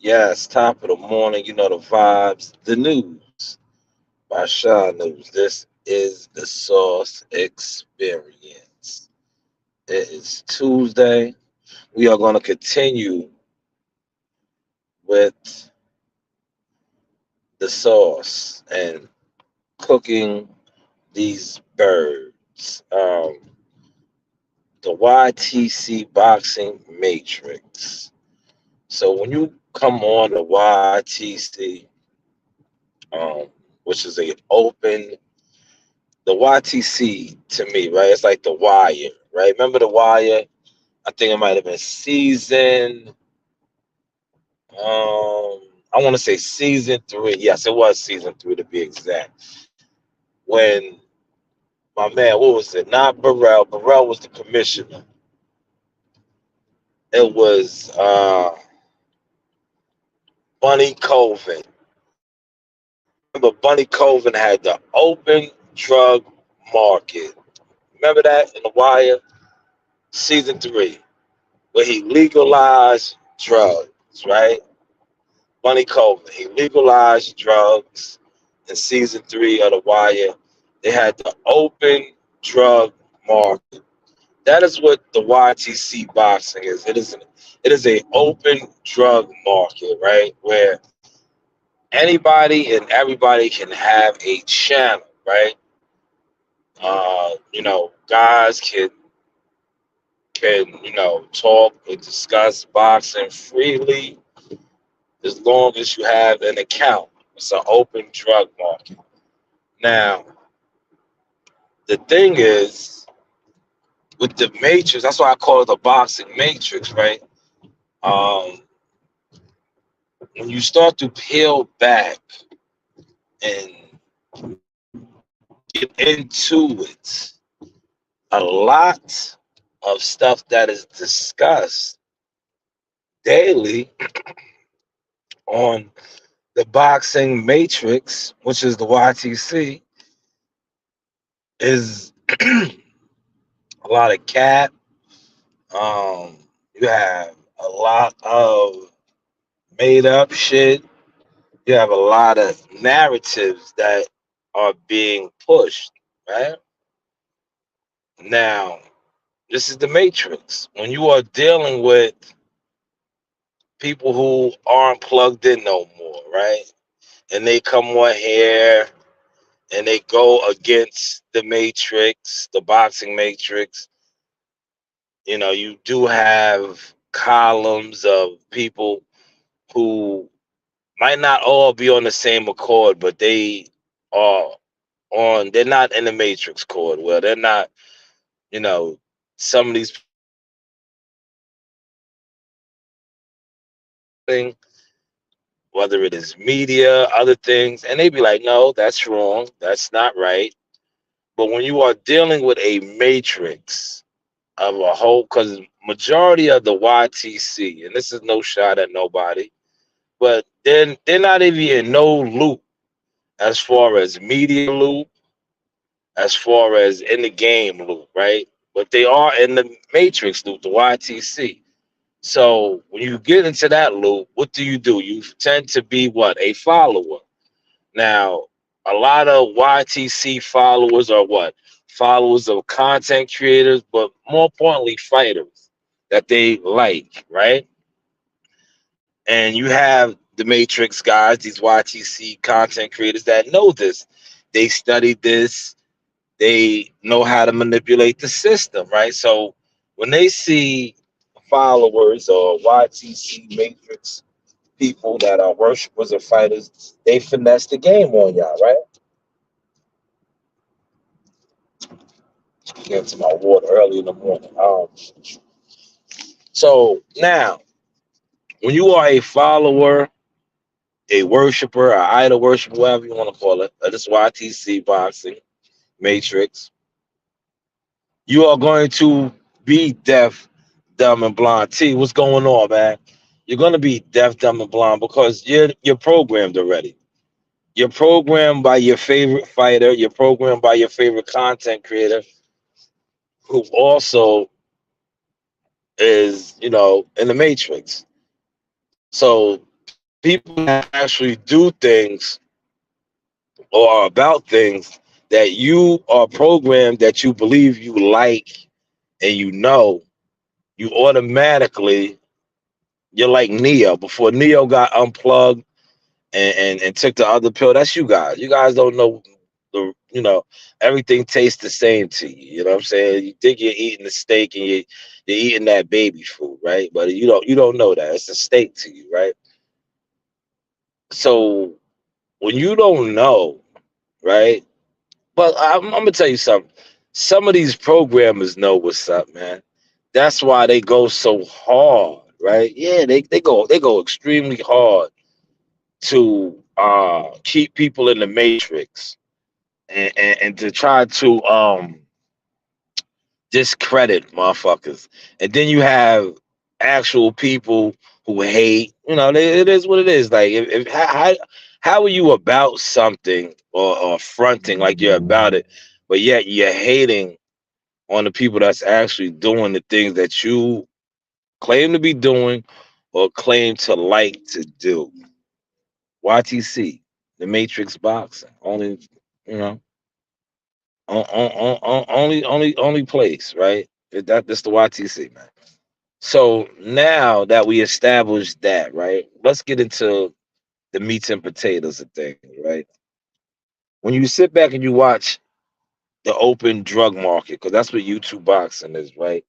Yes, top of the morning, you know the vibes. The news by Shaw News. This is the Source Experience. It is Tuesday. We are going to continue with the sauce and cooking these birds. The YTC Boxing Matrix. So when you come on the YTC, um, which is a open the YTC to me, right? It's like the Wire, right? Remember the Wire? I think it might have been season. I want to say season three. Yes, it was season three to be exact. When my man, what was it? Not Burrell. Burrell was the commissioner. It was Bunny Colvin. Remember, Bunny Colvin had the open drug market. Remember that in the Wire, season three, where he legalized drugs, right? Bunny Colvin. He legalized drugs in season three of The Wire. They had the open drug market. That is what the YTC boxing is. It is a open drug market, right? Where anybody and everybody can have a channel, right? Guys can talk and discuss boxing freely as long as you have an account. It's an open drug market. Now, the thing is, with the matrix, that's why I call it the boxing matrix, right? Um, when you start to peel back and get into it, a lot of stuff that is discussed daily on the boxing matrix, which is the YTC, is a lot of cap. You have a lot of made up shit. You have a lot of narratives that are being pushed, right? Now, this is the matrix. When you are dealing with people who aren't plugged in no more, right? And they come on here and they go against the matrix, the boxing matrix. You do have columns of people who might not all be on the same accord, but they are they're not in the matrix chord. Well, they're not, you know, some of these things, whether it is media, other things, and they be like, no, that's wrong. That's not right. But when you are dealing with a matrix of a whole, because majority of the YTC, and this is no shot at nobody, but they're not even in no loop as far as media loop, as far as in the game loop, right? But they are in the matrix loop, the YTC. So when you get into that loop, what do? You tend to be what? A follower. Now, a lot of YTC followers are what? Followers of content creators, but more importantly, fighters that they like, right? And you have the Matrix guys, these YTC content creators that know this. They studied this. They know how to manipulate the system, right? So when they see followers or YTC Matrix people that are worshipers of fighters, they finesse the game on y'all, right? Get to my water early in the morning. So now, when you are a follower, a worshiper, an idol worshiper, whatever you want to call it, this YTC boxing matrix, you are going to be deaf, dumb, and blind. T, what's going on, man? You're going to be deaf, dumb, and blind because you're programmed already. You're programmed by your favorite fighter. You're programmed by your favorite content creator, who also is, in the matrix. So people that actually do things or are about things that you are programmed that you believe you like and you automatically you're like Neo before Neo got unplugged and took the other pill. That's you guys. You guys don't know everything tastes the same to you. You know what I'm saying? You think you're eating the steak and you're eating that baby food, right? But you don't know that. It's a steak to you, right? So when you don't know, right? But I'm gonna tell you something. Some of these programmers know what's up, man. That's why they go so hard, right? Yeah, they go extremely hard to keep people in the matrix and to try to discredit motherfuckers. And then you have actual people who hate. It is what it is. Like, how are you about something or fronting like you're about it, but yet you're hating on the people that's actually doing the things that you claim to be doing or claim to like to do? YTC, the Matrix Boxing, only you know, only place, right? That's the YTC, man. So now that we established that, right? Let's get into the meats and potatoes of things, right? When you sit back and you watch the open drug market, because that's what YouTube boxing is, right?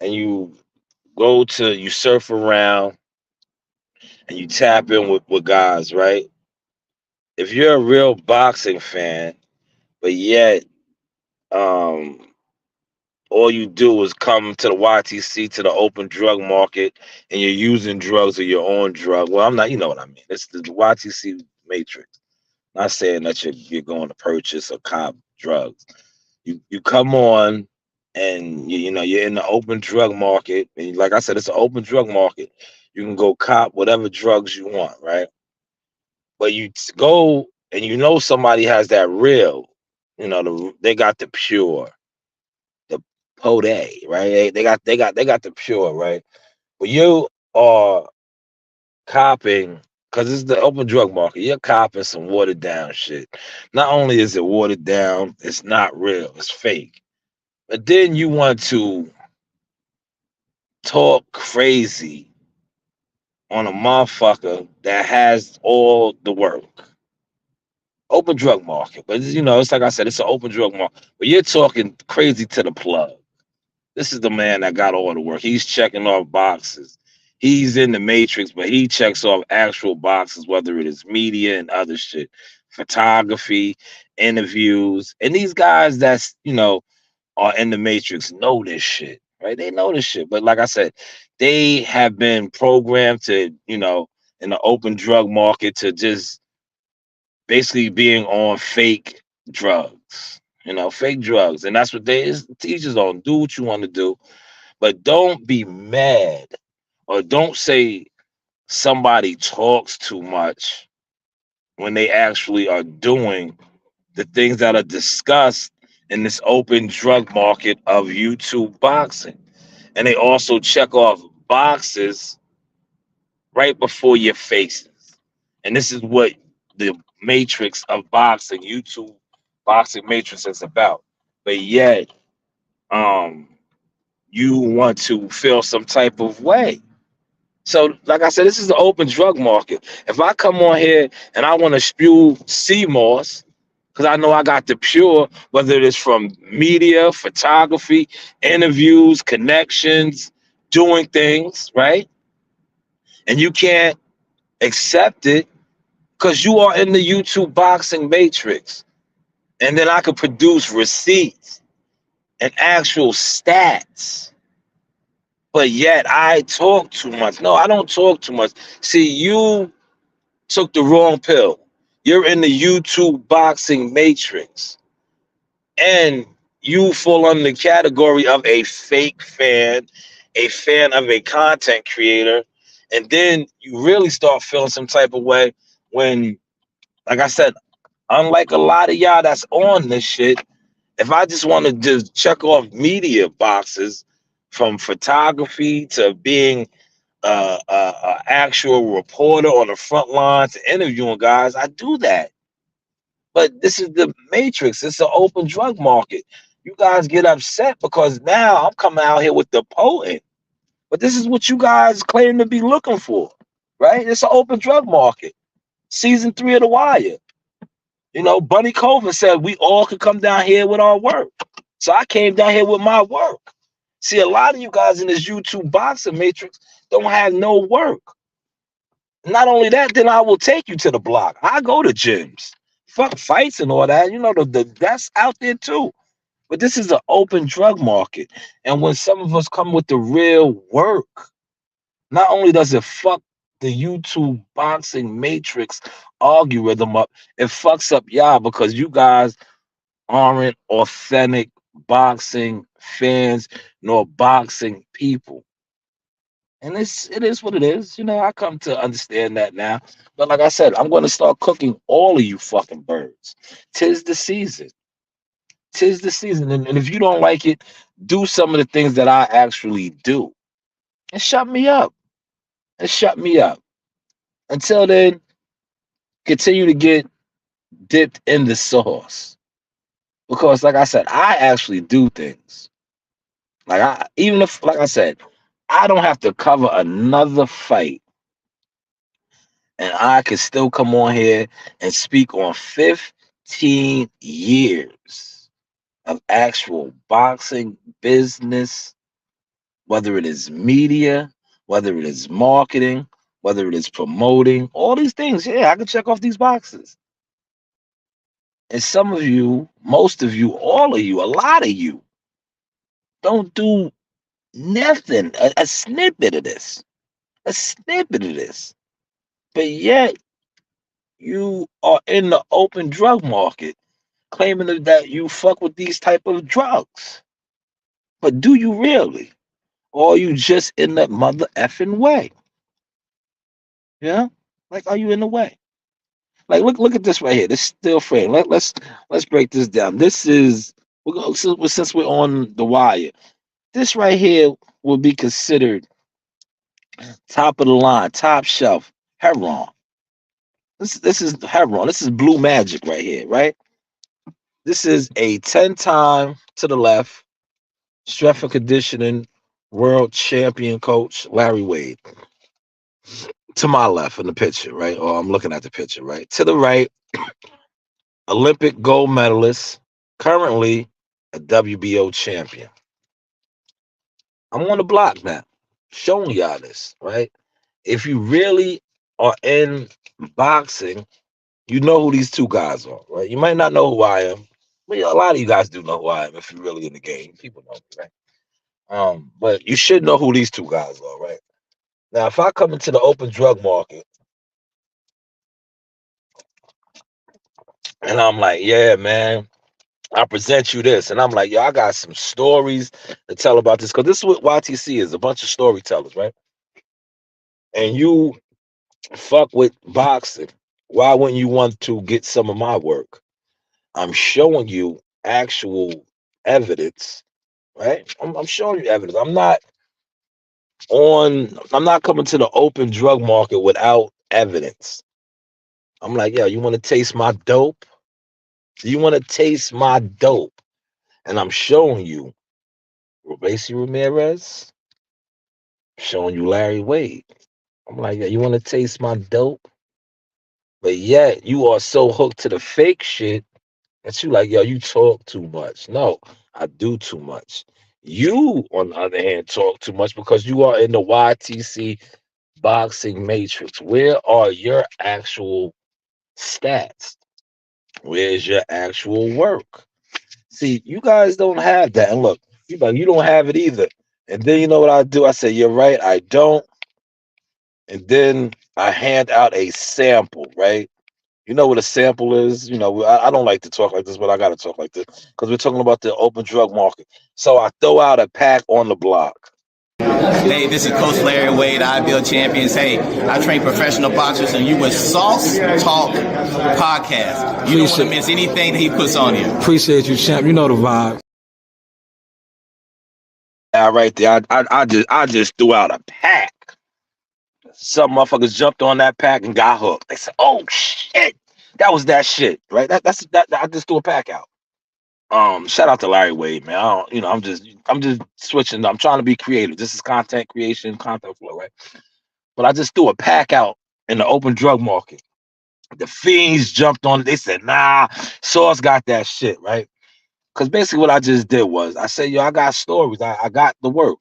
And you surf around and you tap in with guys, right? If you're a real boxing fan, but yet um all you do is come to the YTC, to the open drug market, and you're using drugs or your own drug. Well, I'm not, you know what I mean. It's the YTC matrix. Not saying that you're going to purchase or cop drugs. You come on and you're in the open drug market. And like I said, it's an open drug market. You can go cop whatever drugs you want, right? But go and somebody has that real, they got the pure, the Poday, right? They got the pure, right? But you are copping because it's the open drug market. You're copping some watered down shit. Not only is it watered down, it's not real. It's fake. But then you want to talk crazy on a motherfucker that has all the work. Open drug market, but it's like I said, it's an open drug market. But you're talking crazy to the plug. This is the man that got all the work. He's checking off boxes. He's in the matrix, but he checks off actual boxes, whether it is media and other shit, photography, interviews. And these guys are in the matrix know this shit, right? They know this shit. But like I said, they have been programmed to, in the open drug market to just basically being on fake drugs, fake drugs. And that's what teachers don't do what you want to do. But don't be mad or don't say somebody talks too much when they actually are doing the things that are discussed in this open drug market of YouTube boxing. And they also check off boxes right before your faces. And this is what the matrix of boxing, YouTube boxing matrix is about. But yet, um, you want to feel some type of way. So, like I said, this is the open drug market. If I come on here and I want to spew CMOS, because I know I got the pure, whether it is from media, photography, interviews, connections, doing things, right? And you can't accept it because you are in the YouTube boxing matrix. And then I could produce receipts and actual stats. But yet I talk too much. No, I don't talk too much. See, you took the wrong pill. You're in the YouTube boxing matrix. And you fall under the category of a fake fan, a fan of a content creator. And then you really start feeling some type of way when, like I said, unlike a lot of y'all that's on this shit, if I just want to just check off media boxes from photography to being actual reporter on the front lines interviewing guys, I do that. But this is the matrix. It's an open drug market. You guys get upset because now I'm coming out here with the potent. But this is what you guys claim to be looking for, right? It's an open drug market. Season 3 of The Wire. You know, Bunny Colvin said we all could come down here with our work. So I came down here with my work. See, a lot of you guys in this YouTube boxing matrix don't have no work. Not only that, then I will take you to the block. I go to gyms. Fuck fights and all that. You know, that's out there too. But this is an open drug market. And when some of us come with the real work, not only does it fuck the YouTube boxing matrix algorithm up, it fucks up y'all because you guys aren't authentic boxing fans nor boxing people. And it is what it is. You know, I come to understand that now. But like I said, I'm going to start cooking all of you fucking birds. Tis the season. Tis the season. And if you don't like it, do some of the things that I actually do. And shut me up. And shut me up. Until then, continue to get dipped in the sauce. Because like I said, I actually do things. Even if, like I said, I don't have to cover another fight, and I can still come on here and speak on 15 years of actual boxing business, whether it is media, whether it is marketing, whether it is promoting, all these things. Yeah, I can check off these boxes. And some of you, most of you, all of you, a lot of you don't do nothing, a snippet of this, a snippet of this. But yet you are in the open drug market claiming that you fuck with these type of drugs. But do you really? Or are you just in that mother effing way? Yeah? Like, are you in the way? Like, look at this right here. This steel frame. Let's break this down. This is since we're on The Wire. This right here will be considered top of the line, top shelf heroin. This is heroin. This is blue magic right here, right? This is a 10-time to the left strength and conditioning world champion coach, Larry Wade. To my left in the picture, right? Or I'm looking at the picture, right? To the right, Olympic gold medalist, currently a WBO champion. I'm on the block now, showing y'all this, right? If you really are in boxing, you know who these two guys are, right? You might not know who I am, but a lot of you guys do know who I am if you're really in the game. People know me, right? But you should know who these two guys are, right? Now, if I come into the open drug market and I'm like, yeah, man, I present you this, and I'm like, yo, I got some stories to tell about this, because this is what YTC is, a bunch of storytellers, right? And you fuck with boxing. Why wouldn't you want to get some of my work? I'm showing you actual evidence, right? I'm showing you evidence. I'm not coming to the open drug market without evidence. I'm like, yeah, you want to taste my dope? You want to taste my dope? And I'm showing you Robeisy Ramirez, showing you Larry Wade. I'm like, yeah, you want to taste my dope? But yet you are so hooked to the fake shit that you like, yo, you talk too much. No, I do too much. You, on the other hand, talk too much because you are in the YTC boxing matrix. Where are your actual stats? Where's your actual work? See, you guys don't have that. And look, you don't have it either. And then you know what I do? I say, you're right, I don't. And then I hand out a sample, right? You know what a sample is? You know, I don't like to talk like this, but I got to talk like this because we're talking about the open drug market. So I throw out a pack on the block. Hey, this is Coach Larry Wade, IBL Champions. Hey, I train professional boxers, and you with Sauce Talk Podcast. You don't want to miss anything that he puts on here. Appreciate you, champ. You know the vibe. Yeah, right there. I just threw out a pack. Some motherfuckers jumped on that pack and got hooked. They said, "Oh shit, that was that shit, right?" That's I just threw a pack out. Shout out to Larry Wade, man. I don't, I'm just switching. I'm trying to be creative. This is content creation, content flow, right? But I just threw a pack out in the open drug market. The fiends jumped on it. They said, "Nah, Sauce got that shit, right?" Because basically what I just did was I said, "Yo, I got stories. I got the work."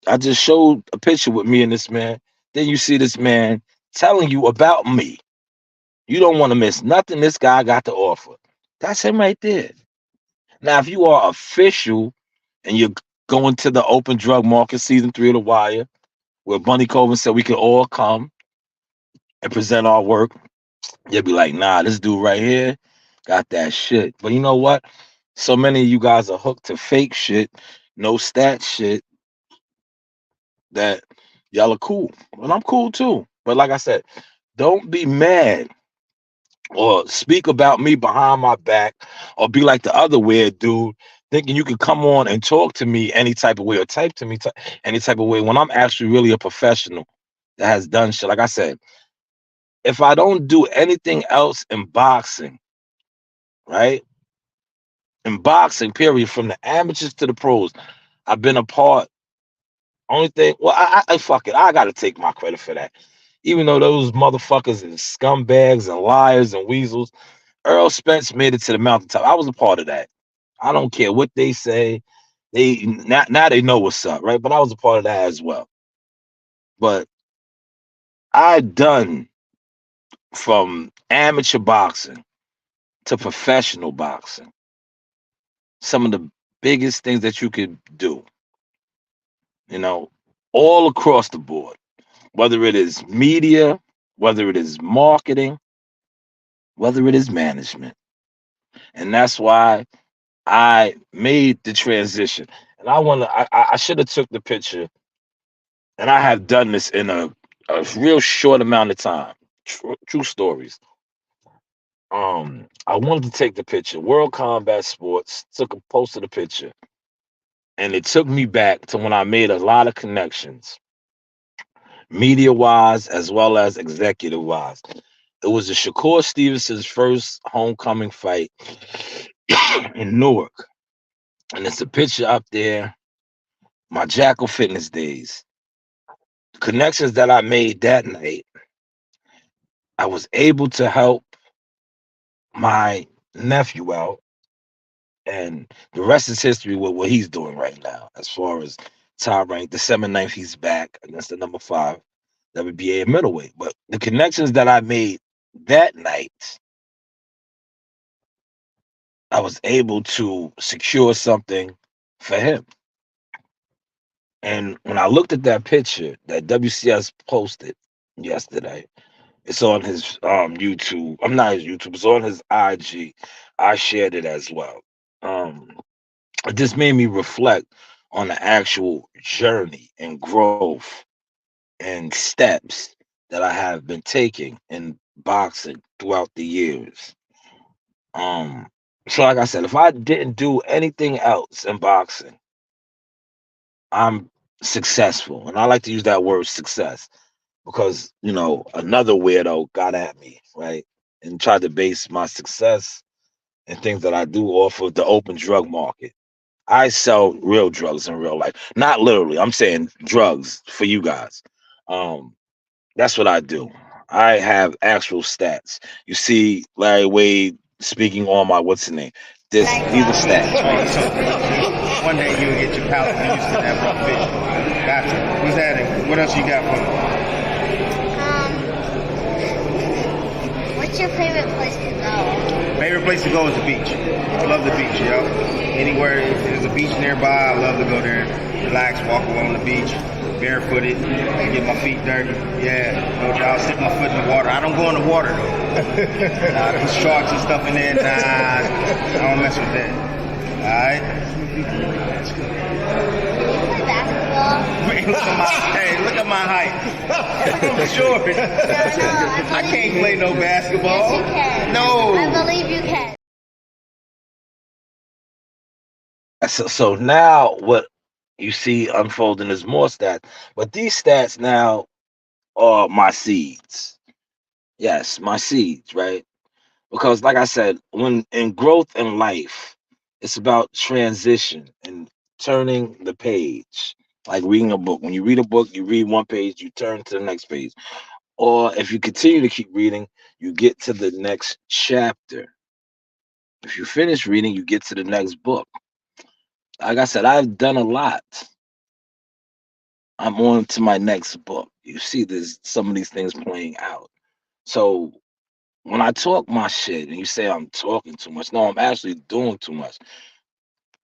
I just showed a picture with me and this man. Then you see this man telling you about me. You don't want to miss nothing this guy got to offer. That's him right there. Now, if you are official and you're going to the open drug market season 3 of The Wire, where Bunny Colvin said we can all come and present our work, you'll be like, nah, this dude right here got that shit. But you know what? So many of you guys are hooked to fake shit, no stat shit, that y'all are cool. And I'm cool too. But like I said, don't be mad or speak about me behind my back or be like the other weird dude thinking you can come on and talk to me any type of way or type to me any type of way when I'm actually really a professional that has done shit. Like I said, if I don't do anything else in boxing, right? In boxing, period, from the amateurs to the pros, I've been a part. Only thing, well, I fuck it. I gotta take my credit for that. Even though those motherfuckers and scumbags and liars and weasels, Earl Spence made it to the mountaintop. I was a part of that. I don't care what they say. They now they know what's up, right? But I was a part of that as well. But I done from amateur boxing to professional boxing some of the biggest things that you could do, you know, all across the board, whether it is media, whether it is marketing, whether it is management. And that's why I made the transition. And I should have took the picture, and I have done this in a real short amount of time. True stories. I wanted to take the picture. World Combat Sports posted a picture, and it took me back to when I made a lot of connections, media wise as well as executive wise. It was the Shakur Stevenson's first homecoming fight in Newark, and it's a picture up there. My Jackal Fitness days, connections that I made that night. I was able to help my nephew out, and the rest is history with what he's doing right now. As far as top rank, December 9th, he's back against the number 5 WBA middleweight. But the connections that I made that night, I was able to secure something for him. And when I looked at that picture that WCS posted yesterday, it's on his YouTube. I'm not his YouTube, it's on his IG. I shared it as well. It just made me reflect on the actual journey and growth and steps that I have been taking in boxing throughout the years. Um, so like I said, if I didn't do anything else in boxing, I'm successful. And I like to use that word success because, another weirdo got at me, right? And tried to base my success and things that I do off of the open drug market. I sell real drugs in real life. Not literally. I'm saying drugs for you guys. Um, that's what I do. I have actual stats. You see Larry Wade speaking on my what's the name? These are stats. One day you'll get your palate used to that rough fish. Gotcha. What's that? What else you got for me? What's your favorite place to go? Favorite place to go is the beach. I love the beach, yo. Anywhere if there's a beach nearby, I love to go there, relax, walk along the beach, barefooted, get my feet dirty. Yeah, no doubt, stick my foot in the water. I don't go in the water though. There's sharks and stuff in there. Nah, I don't mess with that. Alright? Man, look at my height. I'm short. I can't play no basketball. Yes, you can. No. I believe you can. So now what you see unfolding is more stats, but these stats now or my seeds? Yes, my seeds, right? Because like I said, when in growth in life, it's about transition and turning the page. Like reading a book. When you read a book, you read one page, you turn to the next page. Or if you continue to keep reading, you get to the next chapter. If you finish reading, you get to the next book. Like I said, I've done a lot. I'm on to my next book. You see, there's some of these things playing out. So when I talk my shit and you say I'm talking too much, no, I'm actually doing too much.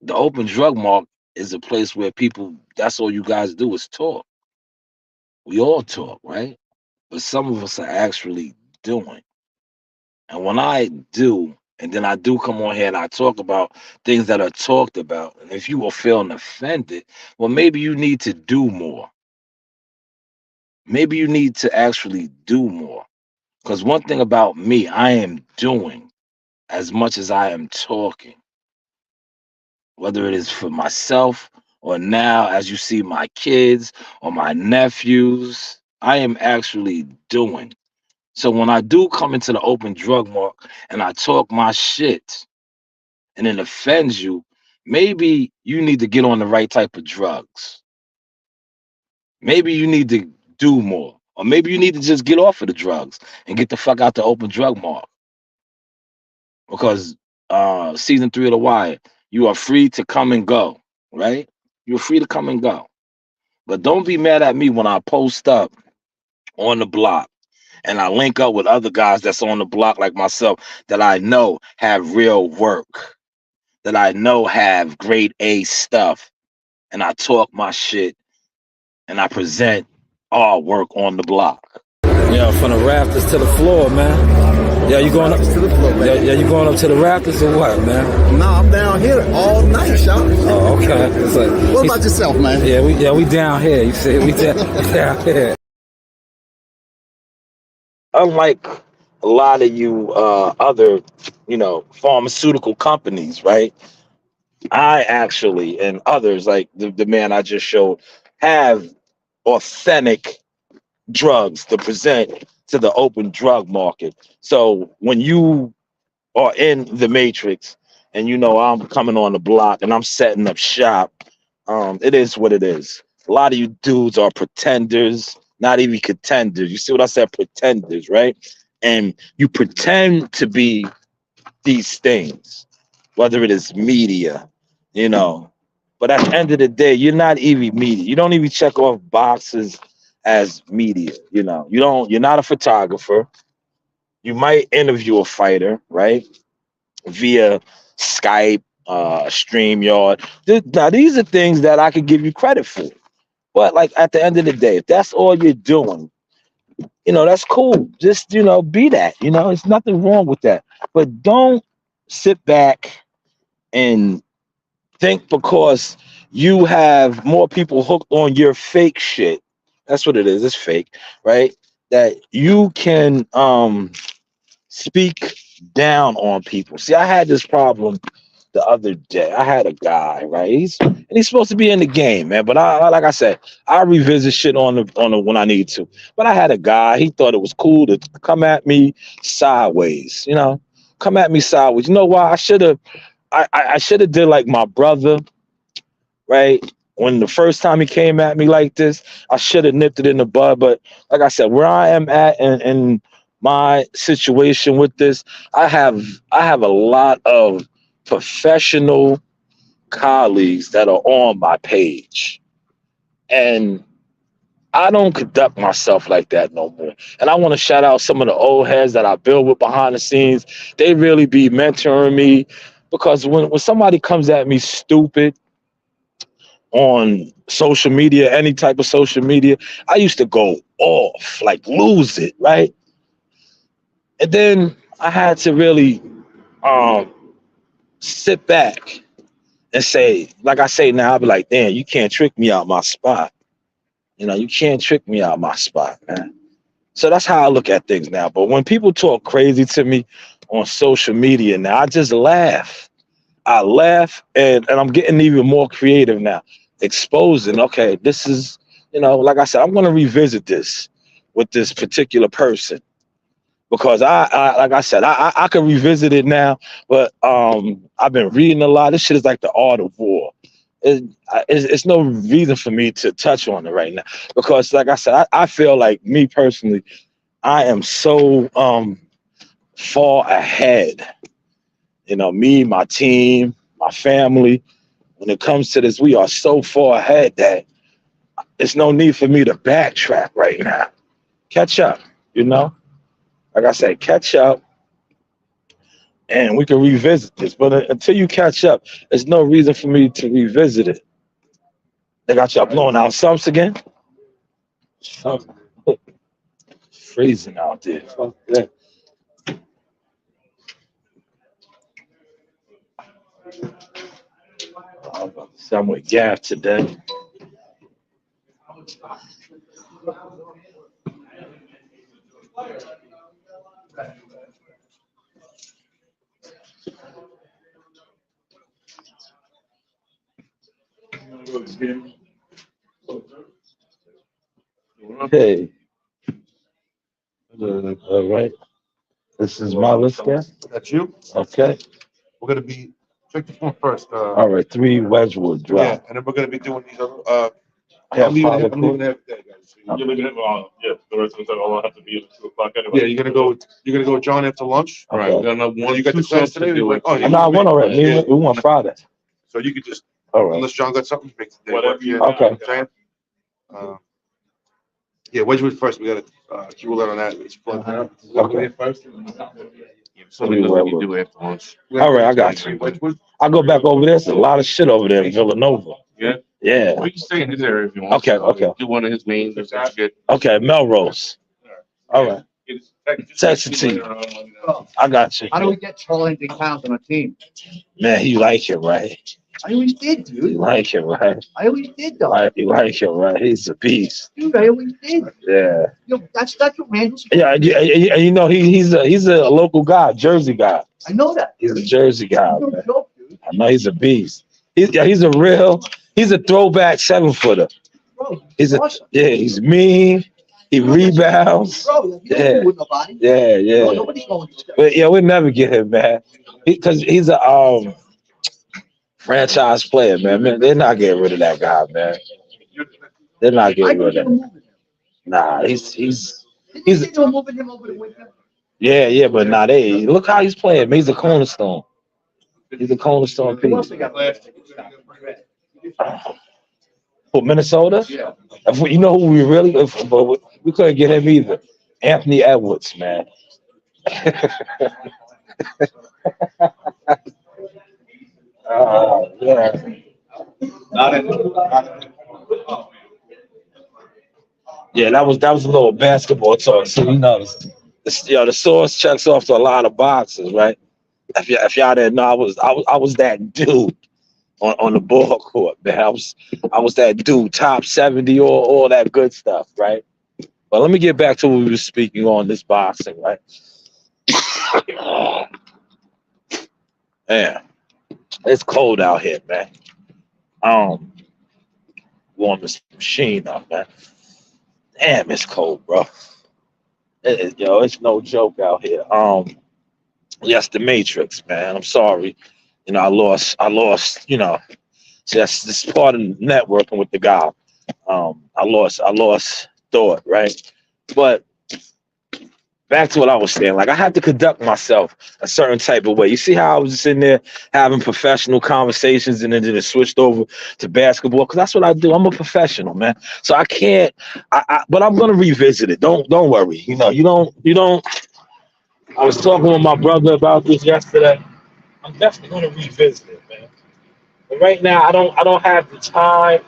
The open drug mark is a place where people, that's all you guys do is talk. We all talk, right? But some of us are actually doing. And when I do, and then I do come on here and I talk about things that are talked about, and if you are feeling offended, well, maybe you need to do more. Maybe you need to actually do more. Because one thing about me, I am doing as much as I am talking, whether it is for myself or now, as you see, my kids or my nephews, I am actually doing. So when I do come into the open drug mark and I talk my shit and it offends you, maybe you need to get on the right type of drugs. Maybe you need to do more. Or maybe you need to just get off of the drugs and get the fuck out the open drug mark. Because season 3 of The Wire, you are free to come and go, right? You're free to come and go. But don't be mad at me when I post up on the block and I link up with other guys that's on the block like myself that I know have real work, that I know have grade A stuff, and I talk my shit and I present our work on the block. Yeah, from the rafters to the floor, man. Yeah, you going up to the floor, man. Yeah, you going up to the rafters or what, man? No, I'm down here all night, y'all. Oh, okay. What about yourself, man? Yeah, we down here. You see, we down here. Unlike a lot of you other, pharmaceutical companies, right? I actually and others like the man I just showed have authentic drugs to present to the open drug market. So when you are in the matrix and I'm coming on the block and I'm setting up shop, it is what it is. A lot of you dudes are pretenders, not even contenders. You see what I said? Pretenders, right? And you pretend to be these things, whether it is media, you know. But at the end of the day, you're not even media. You don't even check off boxes as media, you're not a photographer. You might interview a fighter, right? Via Skype, StreamYard. Now these are things that I could give you credit for. But like at the end of the day, if that's all you're doing, that's cool. Just, be that. It's nothing wrong with that. But don't sit back and think because you have more people hooked on your fake shit. That's what it is. It's fake, right? That you can speak down on people. See, I had this problem the other day. I had a guy, right? He's supposed to be in the game, man. But I like I said, I revisit shit on the when I need to. But I had a guy. He thought it was cool to come at me sideways. Come at me sideways. You know why? I should have did like my brother, right? When the first time he came at me like this, I should have nipped it in the bud. But like I said, where I am at and my situation with this, I have a lot of professional colleagues that are on my page. And I don't conduct myself like that no more. And I want to shout out some of the old heads that I build with behind the scenes. They really be mentoring me because when somebody comes at me stupid on social media, any type of social media, I used to go off, like lose it, right? And then I had to really sit back and say, like I say now, I'll be like, damn, you can't trick me out my spot. You can't trick me out my spot, man. So that's how I look at things now. But when people talk crazy to me on social media now, I just laugh. I laugh and I'm getting even more creative now, exposing, okay, this is, like I said, I'm going to revisit this. with this particular person. Because I like I said, I can revisit it now, but I've been reading a lot. This shit is like the art of war. It's no reason for me to touch on it right now because, like I said, I feel like me personally, I am so far ahead. You know, me, my team, my family. When it comes to this, we are so far ahead that there's no need for me to backtrack right now. Catch up, you know. Like I said, catch up, and we can revisit this. But until you catch up, there's no reason for me to revisit it. They got y'all blowing out sumps again. Freezing out there. Fuck that. I'm about to say I'm with Gav today. Hey. All right. This is my list, guy. That's you. Okay. We're gonna be check this one first. All right. 3 Wedgwood Yeah, Drive. and then we're gonna be doing these. Yeah, I'm leaving. follow I'm leaving every day, guys. So you're leaving it. Yeah, the rest of the time I'll have to be at 2 o'clock anyway. Yeah, you're gonna go. You're gonna go with John after lunch. Okay. Right. We're gonna one. You got the class today. Like, oh, yeah, No, I went already. Yeah. We went Friday. So you could just, All right. unless John got something, make the day Whatever work. you Yeah, Okay. you know what I'm saying? Yeah, Wedgwood first. We got a Q on that. It's plugged in. Okay. So we know what you do after lunch. All right, I got you. Wedgwood. I go back over there. There's a lot of shit over there in Villanova. Yeah. Yeah. We can stay in his area if you want. Okay, okay. Do one of his mains. If that's good. Okay, Melrose. All right. Text it to you. I got you. How do we get Charlington County on a team? Man, he like it, right? I always did, He dude. like it, right? I always did, though. He like it, right? He's a beast. Dude, I always did. Yeah. You know, that's what Randall's. Yeah, you know he's a local guy, Jersey guy. I know that. He's a Jersey guy, No man. joke, dude. I know he's a beast. He's a throwback 7-footer. Bro, He's awesome. he's mean. He rebounds. Bro, you don't Yeah. do with nobody. Yeah, No, yeah. nobody's going to this guy. But yeah, we'll never get him, man. Because he's a franchise player, man. They're not getting rid of that guy, man. They're not I getting rid think of they're him. moving him. Nah, Didn't you think they were moving him over the winter? yeah, but nah, look how he's playing. He's a cornerstone. He's a cornerstone Who else piece. they got left? For Minnesota, Yeah. you know who we really, but we couldn't get him either. Anthony Edwards, man. Yeah. Yeah, that was a little basketball talk. So you know, the source checks off to a lot of boxes, right? If y'all didn't know, I was that dude on the ball court, man. I was that dude, top 70, all that good stuff, right? But let me get back to what we were speaking on this boxing, right? Man, it's cold out here, man. Warm this machine up, man. Damn, it's cold, bro. It's no joke out here. Yes, the Matrix, man. I'm sorry. You know, I lost, you know, just this part of networking with the guy. I lost thought, right? But back to what I was saying, like I had to conduct myself a certain type of way. You see how I was just in there having professional conversations and then it switched over to basketball? Because that's what I do. I'm a professional, man. So I can't, but I'm gonna revisit it. Don't worry. You know, you don't. I was talking with my brother about this yesterday. I'm definitely gonna revisit it, man. But right now, I don't have the time.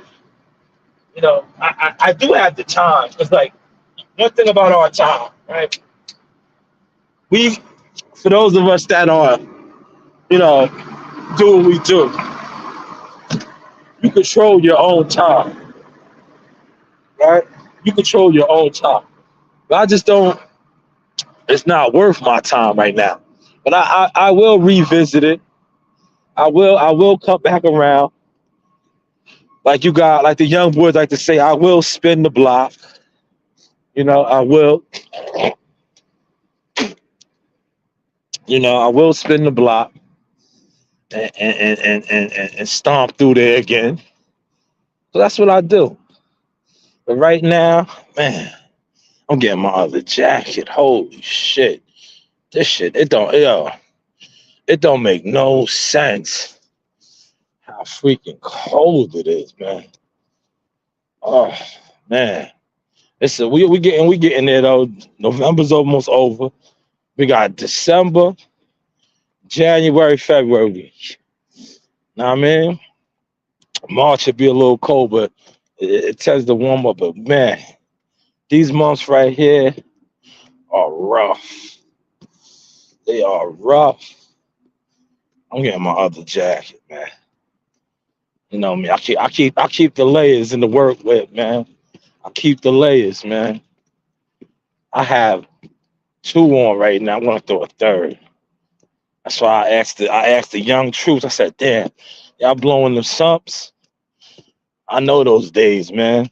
You know, I do have the time. It's like one thing about our time, right? For those of us that are, you know, do what we do, you control your own time, right? You control your own time. But I just don't, it's not worth my time right now. But I will revisit it. I will come back around. Like the young boys like to say, I will spin the block. I will. I will spin the block and stomp through there again. So that's what I do. But right now, man, I'm getting my other jacket. Holy shit. This shit, it don't make no sense how freaking cold it is, man. Oh man. We getting there though. November's almost over. We got December, January, February. Now I mean, March would be a little cold, but it tends to warm up. But man, these months right here are rough. They are rough. I'm getting my other jacket, man. You know me. I keep the layers in the work with, man. I keep the layers, man. I have two on right now. I'm gonna throw a third. That's why I asked the young troops. I said, "Damn, y'all blowing the sumps." I know those days, man.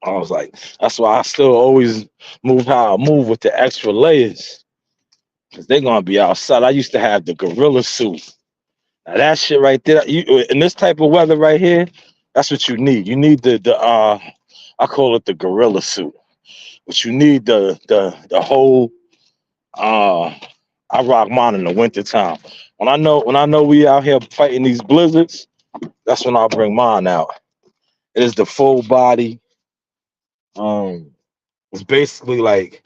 I was like, that's why I still always move how I move with the extra layers, because they're gonna be outside. I used to have the gorilla suit. Now that shit right there, in this type of weather right here, that's what you need. You need the I call it the gorilla suit. But you need the whole uh I rock mine in the wintertime. When I know we out here fighting these blizzards, that's when I'll bring mine out. It is the full body. Um it's basically like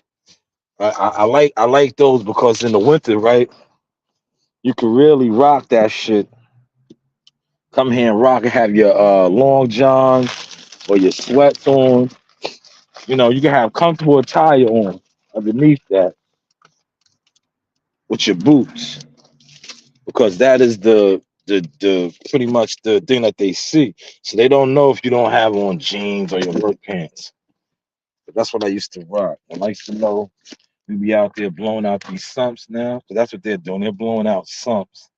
I like those because in the winter, right, you can really rock that shit. Come here and rock and have your long johns or your sweats on. You can have comfortable attire on underneath that with your boots because that is the pretty much the thing that they see. So they don't know if you don't have on jeans or your work pants. But that's what I used to rock. I like to know we be out there blowing out these sumps now. Because that's what they're doing. They're blowing out sumps.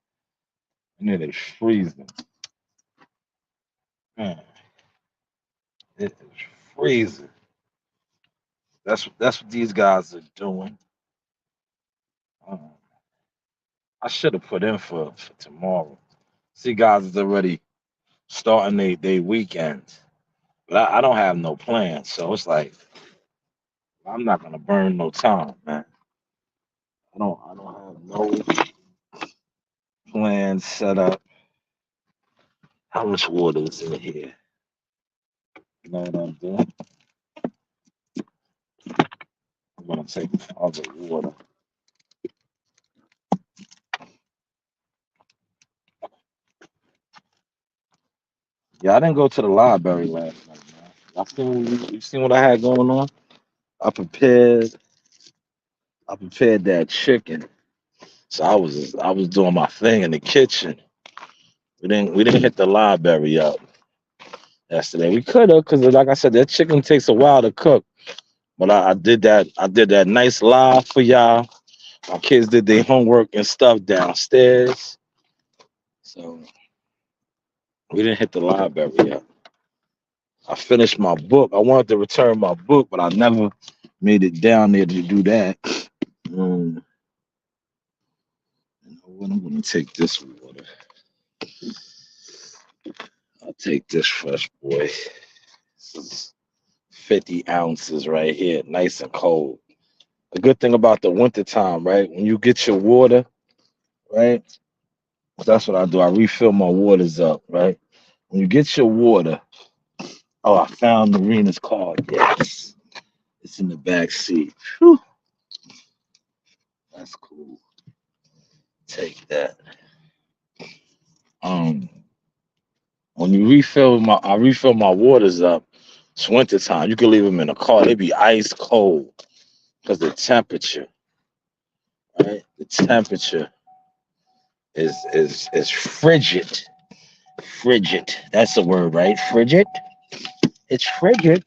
And then they freezing. Man, it is freezing. That's what these guys are doing. Um, I should have put in for tomorrow. See, guys is already starting they weekends. But I don't have no plans. So it's like I'm not gonna burn no time, man. I don't have no plans set up. How much water is in here? You know what I'm doing? I'm gonna take all the water. Yeah, I didn't go to the library last night, man. You seen what I had going on? I prepared I prepared that chicken. So I was doing my thing in the kitchen. We didn't hit the library up yesterday. We could have, because like I said, that chicken takes a while to cook. But I did that nice live for y'all. My kids did their homework and stuff downstairs. So we didn't hit the library yet. I finished my book. I wanted to return my book, but I never made it down there to do that. Um, you know what? I'm gonna take this water. I'll take this fresh boy. This is 50 ounces right here, nice and cold. The good thing about the winter time, right? When you get your water, right? That's what I do. I refill my waters up, right? When you get your water, oh, I found Marina's card. Yes, it's in the back seat. Whew, that's cool. Take that. Um, when I refill my waters up. It's winter time. You can leave them in the car. They be ice cold because the temperature, right? The temperature is frigid. Frigid. That's the word, right? Frigid. It's frigid.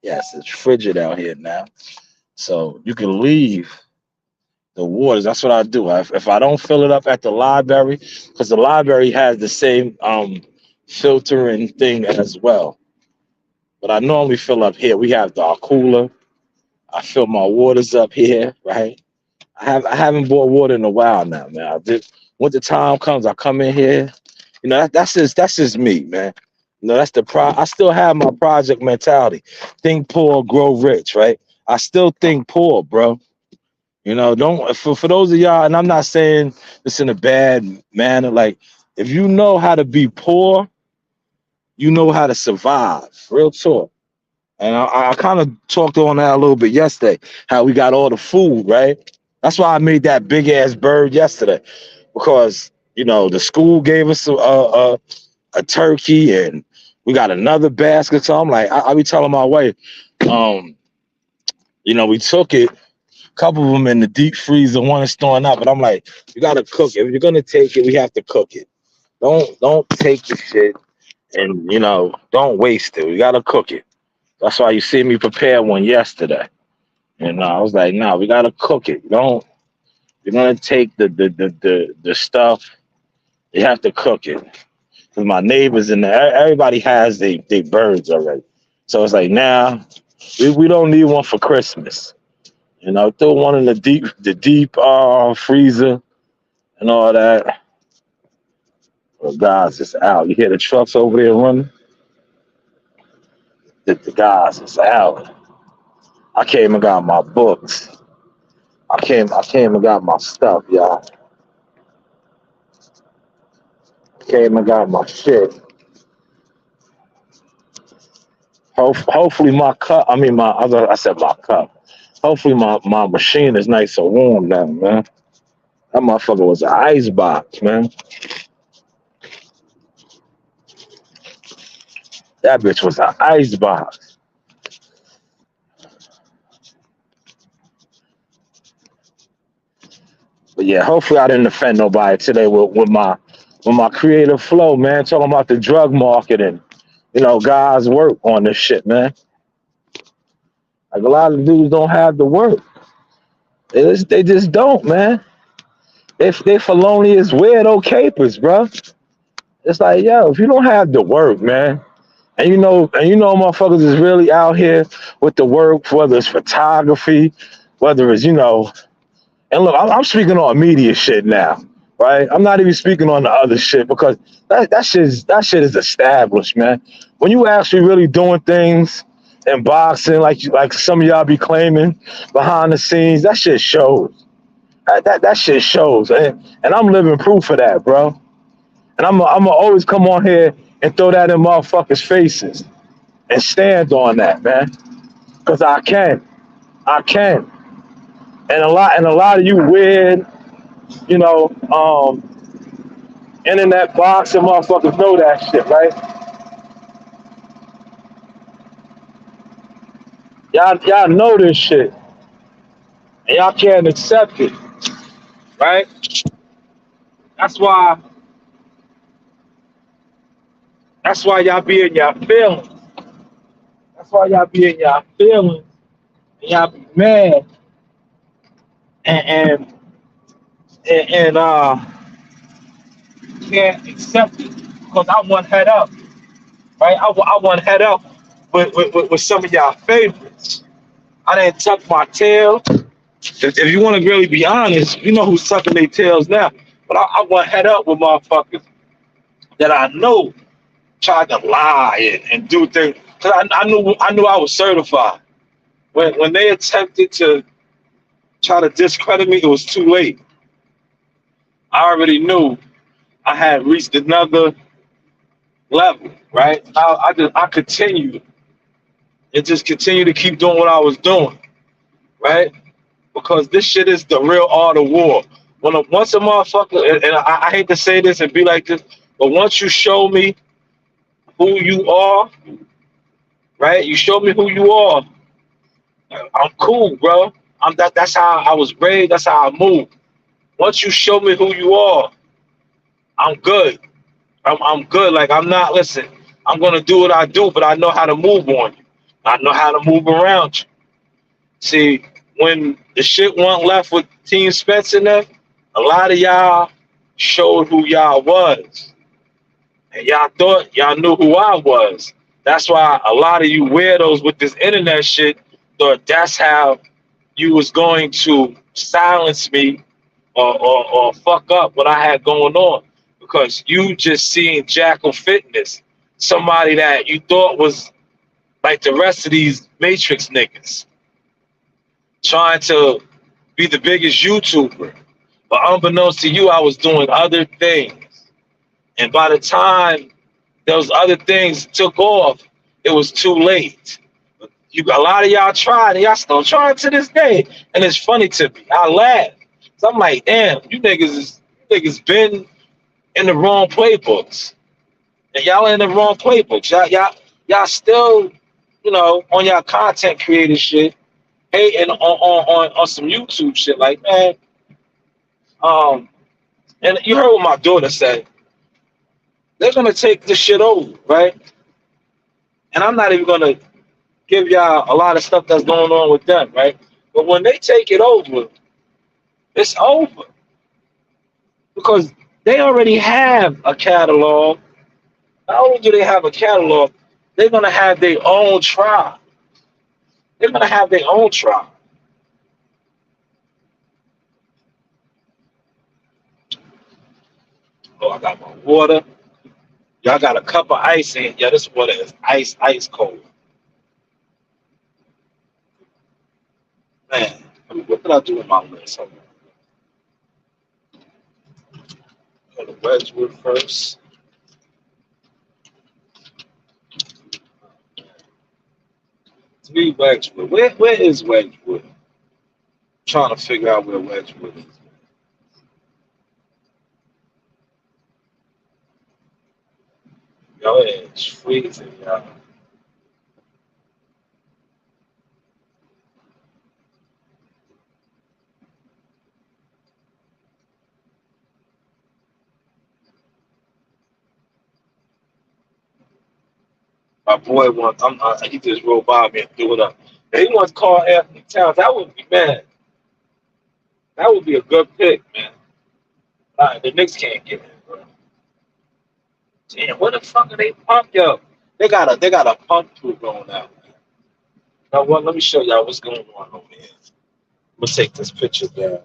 Yes, it's frigid out here now. So you can leave the waters. That's what I do. If I don't fill it up at the library, because the library has the same filtering thing as well. But I normally fill up here. We have our cooler. I fill my waters up here, right? I haven't bought water in a while now, man. I just when the time comes, I come in here. You know, that's just me, man. You know, that's the I still have my project mentality. Think poor, grow rich, right? I still think poor, bro. You know, don't for those of y'all, and I'm not saying this in a bad manner. Like, if you know how to be poor, you know how to survive. Real talk. And I kind of talked on that a little bit yesterday, how we got all the food, right? That's why I made that big ass bird yesterday, because you know the school gave us a turkey, and we got another basket. So I'm like, I be telling my wife, um, you know, we took it, a couple of them in the deep freezer, one is thawing out, but I'm like, you gotta cook it. If you're gonna take it, we have to cook it. Don't take the shit, and you know, don't waste it. We gotta cook it. That's why you see me prepare one yesterday. And I was like, nah, we gotta cook it. Don't You're gonna take the stuff, you have to cook it. Cause my neighbors and everybody has they birds already. So it's like now we don't need one for Christmas. You know, throw one in the deep freezer and all that. Well, guys, it's out. You hear the trucks over there running? The guys, it's out. I came and got my books. I came and got my stuff, y'all. Came and got my shit. Hopefully my cup. I mean I said my cup. Hopefully my machine is nice and warm now, man. That motherfucker was an ice box, man. That bitch was an ice box. But yeah, hopefully I didn't offend nobody today with my creative flow, man. Talking about the drug market and you know guys work on this shit, man. Like a lot of dudes don't have the work. They just don't, man. If they felonious weirdo capers, bro. It's like, yo, if you don't have the work, man, and you know motherfuckers is really out here with the work, whether it's photography, whether it's, you know, and look, I'm speaking on media shit now, right? I'm not even speaking on the other shit because that shit is established, man. When you actually really doing things in boxing, like some of y'all be claiming behind the scenes, that shit shows. That shit shows, and I'm living proof of that, bro. And I'm gonna always come on here and throw that in motherfuckers' faces and stand on that, man. Cause I can. And a lot of you weird, you know, internet boxing motherfuckers know that shit, right? Y'all know this shit. And y'all can't accept it, right? That's why y'all be in y'all feelings. That's why y'all be in y'all feelings and y'all be mad and can't accept it because I want head up, right? I want head up with some of y'all favorites. I didn't tuck my tail. If you want to really be honest, you know who's tucking their tails now. But I want head up with motherfuckers that I know tried to lie and do things. Cause I knew I was certified. When they attempted to try to discredit me, it was too late. I already knew I had reached another level, right? I continued and just continue to keep doing what I was doing, right? Because this shit is the real art of war. Once a motherfucker, and I hate to say this and be like this, but once you show me who you are, right? You show me who you are. I'm cool, bro. That's how I was raised. That's how I move. Once you show me who you are, I'm good. I'm good. Like I'm not. Listen, I'm gonna do what I do, but I know how to move on you. I know how to move around you. See, when the shit went left with Team Spence in there, a lot of y'all showed who y'all was. And y'all thought y'all knew who I was. That's why a lot of you weirdos with this internet shit thought that's how you was going to silence me or fuck up what I had going on because you just seen Jackal Fitness, somebody that you thought was like the rest of these Matrix niggas, trying to be the biggest YouTuber. But unbeknownst to you, I was doing other things. And by the time those other things took off, it was too late. A lot of y'all tried, and y'all still trying to this day. And it's funny to me. I laugh. So I'm like, damn, you niggas been in the wrong playbooks. And y'all in the wrong playbooks. Y'all still, on y'all content creator shit, hating on some YouTube shit. Like, man, and you heard what my daughter said. They're gonna take this shit over, right? And I'm not even gonna give y'all a lot of stuff that's going on with them, right? But when they take it over, it's over because they already have a catalog. Not only do they have a catalog, they're gonna have their own tribe. They're gonna have their own tribe. Oh, I got my water. Y'all got a cup of ice in. Yeah, this water is ice cold. Man, what did I do with my list? Hold on. Go to Wedgwood first. Three Wedgwood. Where is Wedgwood? Trying to figure out where Wedgwood is. Yo, it's freezing, y'all. My boy wants. He just rolled by me and threw it up. And he wants to call Anthony Towns. That would be mad. That would be a good pick, man. All right, the Knicks can't get in, bro. Damn, what the fuck are they pump, yo? They got a pump crew going out. Now what? Let me show y'all what's going on over here. I'm gonna take this picture down.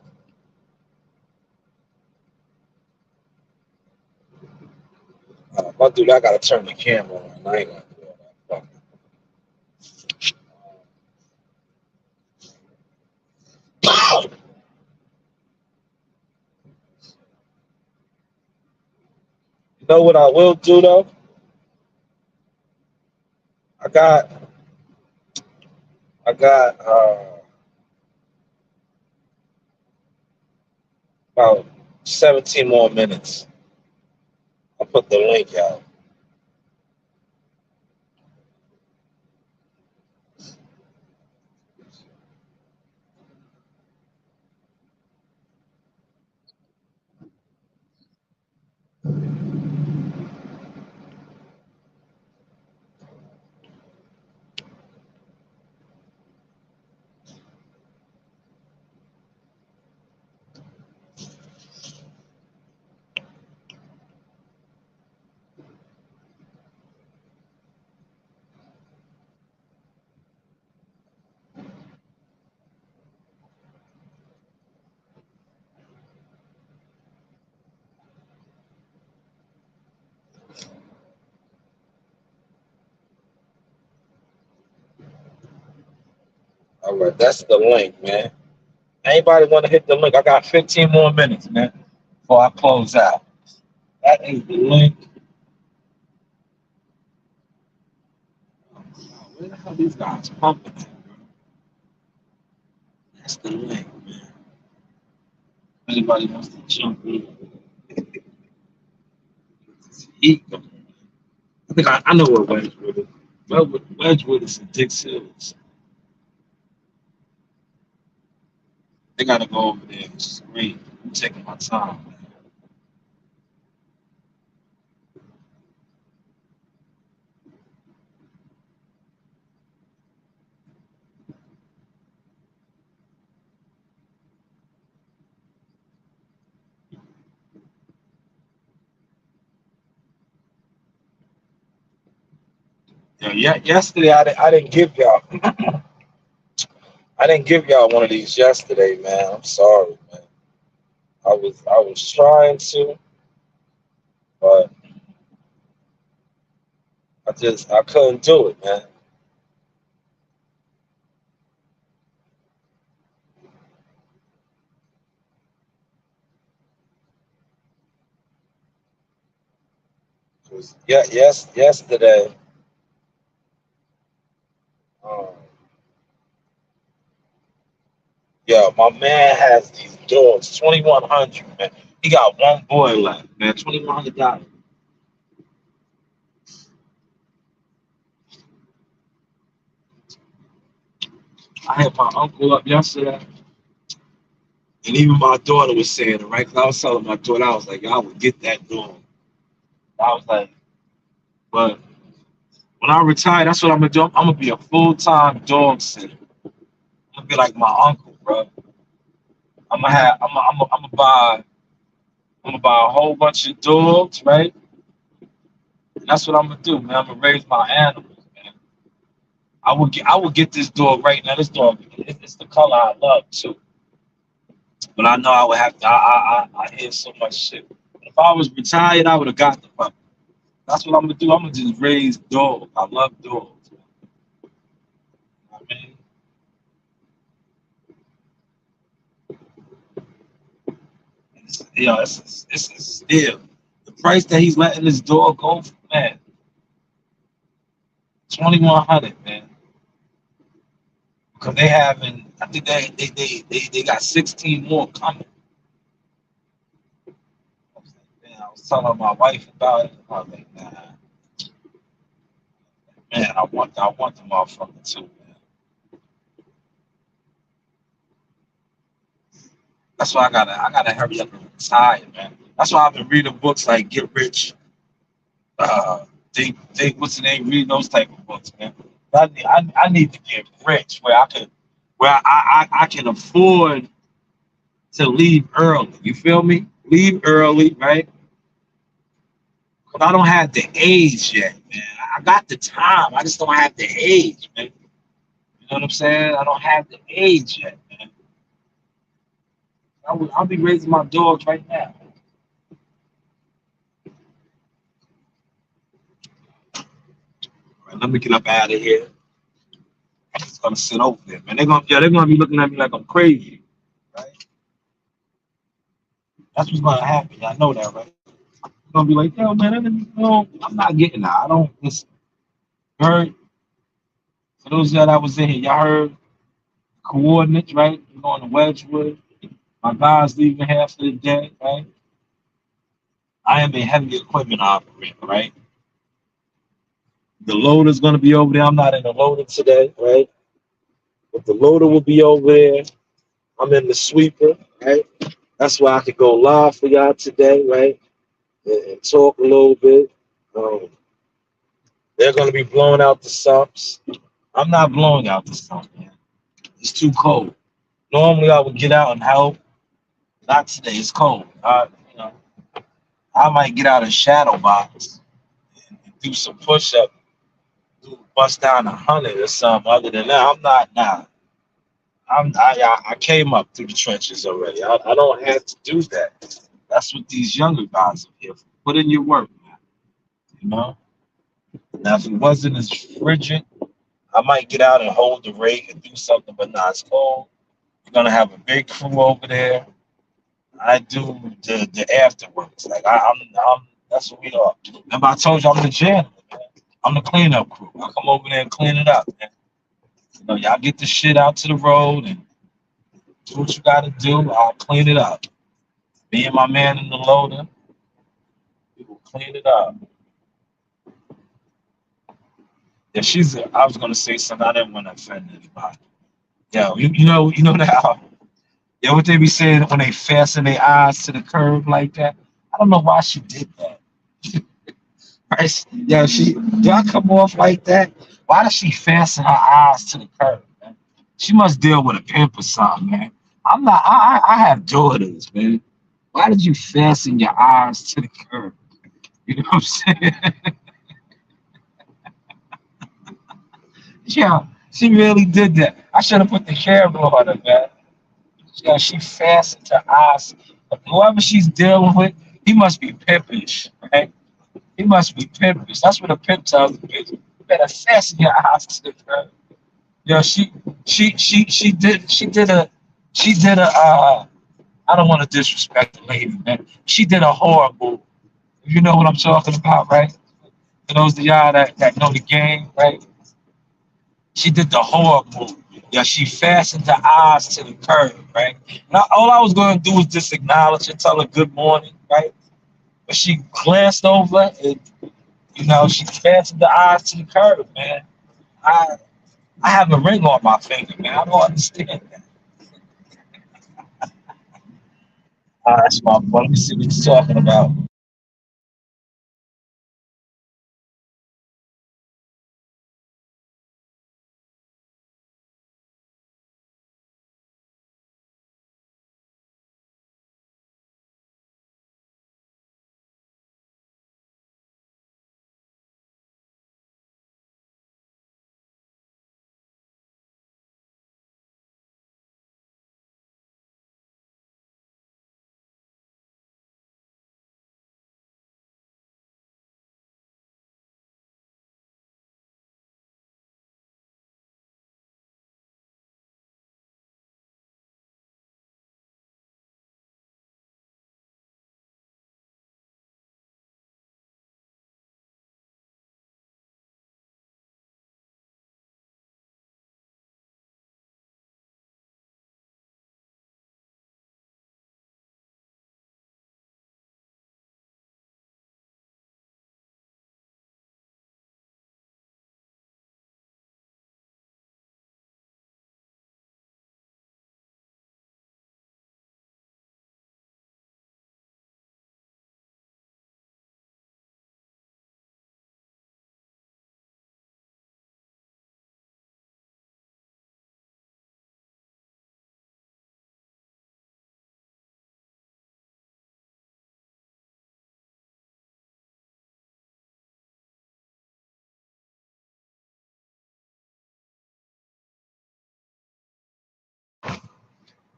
My dude, I gotta turn the camera on. I ain't gonna do all that. You know what I will do though? I got about 17 more minutes. I'll put the link out. All right, that's the link, man. Anybody want to hit the link? I got 15 more minutes, man, before I close out. That is the link. Where the hell these guys pumping at, bro? That's the link, man. Anybody wants to jump in? I think I know where Wedgwood is. Wedgwood is in Dix Hills. They gotta go over there. It's great. I'm taking my time, man. Yeah, yesterday I didn't give y'all I didn't give y'all one of these yesterday, man. I'm sorry, man. I was trying to, but I couldn't do it, man. 'Cause yesterday, um, yeah, my man has these dogs, 2,100, man. He got one boy left, man. $2,100. I had my uncle up yesterday, and even my daughter was saying it, right? Because I was telling my daughter, I was like, I would get that dog. I was like, but when I retire, that's what I'm gonna do. I'm gonna be a full-time dog sitter. I'm gonna be like my uncle, bro. I'm gonna buy a whole bunch of dogs, right? And that's what I'm gonna do, man. I'm gonna raise my animals, man. I would get this dog right now. This dog, it's the color I love too. But I know I would have to. I hear so much shit. If I was retired, I would have got the puppy. That's what I'm gonna do. I'm gonna just raise dogs. I love dogs. I mean, it's a steal. The price that he's letting this dog go for, man, 2,100, man. Because they having, I think they got 16 more coming. Man, I was telling my wife about it. I was like, nah, man, I want the motherfucker too, man. That's why I gotta hurry up and retire, man. That's why I've been reading books like Get Rich, think what's the name, reading those type of books, man. I need to get rich where I can afford to leave early. You feel me? Leave early, right? But I don't have the age yet, man. I got the time. I just don't have the age, man. You know what I'm saying? I don't have the age yet, man. I'll be raising my dogs right now. All right, let me get up out of here. I'm just gonna sit over there, man. They're gonna be looking at me like I'm crazy, right? That's what's gonna happen. Y'all know that, right? They're gonna be like, yo, man, I'm not getting that. I don't listen. You heard? For those of y'all that was in here, y'all heard coordinates, right? We're going to Wedgwood. My guys leaving half of the day, right? I am a heavy equipment operator, right? The loader's gonna be over there. I'm not in the loader today, right? But the loader will be over there. I'm in the sweeper, right? That's why I could go live for y'all today, right? And talk a little bit. They're gonna be blowing out the sumps. I'm not blowing out the sump, man. It's too cold. Normally I would get out and help. Not today. It's cold. You know, I might get out a shadow box and do some push-up, bust down 100 or something. Other than that, I'm not now. I came up through the trenches already. I don't have to do that. That's what these younger guys are here for. Put in your work, man. You know. Now, if it wasn't as frigid, I might get out and hold the rake and do something. But nah, it's cold. We're gonna have a big crew over there. I do the afterworks. Like I'm that's what we are. Remember I told you I'm the janitor, man. I'm the cleanup crew. I come over there and clean it up, man. You know, y'all get the shit out to the road and do what you gotta do. I'll clean it up. Me and my man in the loader, we will clean it up. Yeah, I was gonna say something. I didn't want to offend anybody. Yeah, you know that. Yeah, what they be saying when they fasten their eyes to the curb like that. I don't know why she did that. Right? Yeah, do I come off like that? Why does she fasten her eyes to the curb, man? She must deal with a pimp or something, man. I'm not. I have daughters, man. Why did you fasten your eyes to the curb? You know what I'm saying? Yeah, she really did that. I should have put the camera on her, man. Yeah, she fastened her eyes. Whoever she's dealing with, he must be pimpish, right? He must be pimpish. That's what a pimp tells you. You better fasten your eyes to the curb. Yeah, she did a I don't want to disrespect the lady, man. She did a horror move. You know what I'm talking about, right? For those of y'all that know the game, right? She did the horror move. Yeah, she fastened her eyes to the curb, right? Now, all I was going to do was just acknowledge and tell her good morning, right? But she glanced over and, she fastened the eyes to the curb, man. I I have a ring on my finger, man. I don't understand that. That's my boy. Let me see what he's talking about.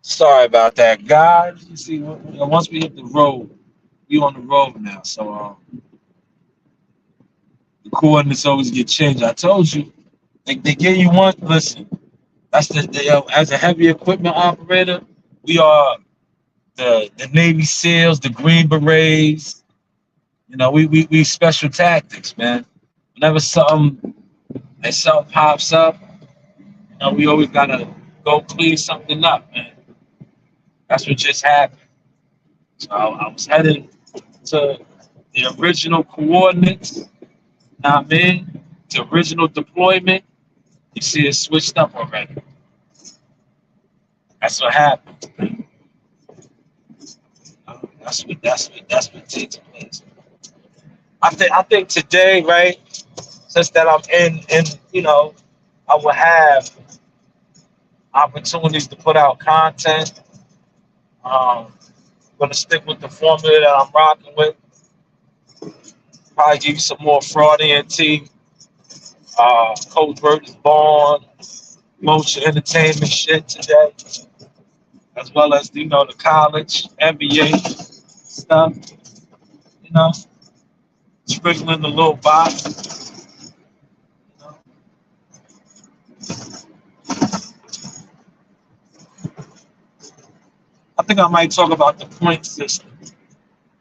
Sorry about that, guys. You see, once we hit the road, we on the road now. So the coordinates always get changed. I told you, they give you one. Listen, that's as a heavy equipment operator, we are the Navy SEALs, the Green Berets. We special tactics, man. Whenever something pops up, we always gotta go clean something up, man. That's what just happened. So I was headed to the original coordinates. Now I'm in the original deployment. You see, it switched up already. That's what happened. That's what takes place. I think today, right? Since that I'm in, I will have opportunities to put out content. Gonna stick with the formula that I'm rocking with. Probably give you some more fraud tea. Coach Bird is born, motion entertainment shit today, as well as the college, NBA stuff. You know, sprinkling the little box. You know. I think I might talk about the point system.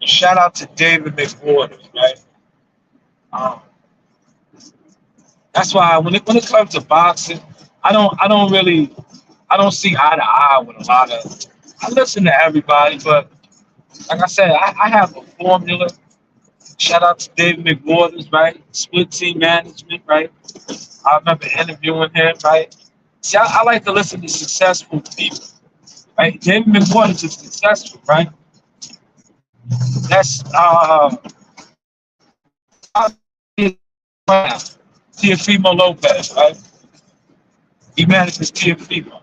Shout out to David McWaters, right? That's why when it comes to boxing, I don't see eye to eye with a lot of. I listen to everybody, but like I said, I have a formula. Shout out to David McWaters, right? Split team management, right? I remember interviewing him, right? See, I like to listen to successful people, right? David McWaters is successful, right? That's Teofimo Lopez, right? He manages Teofimo.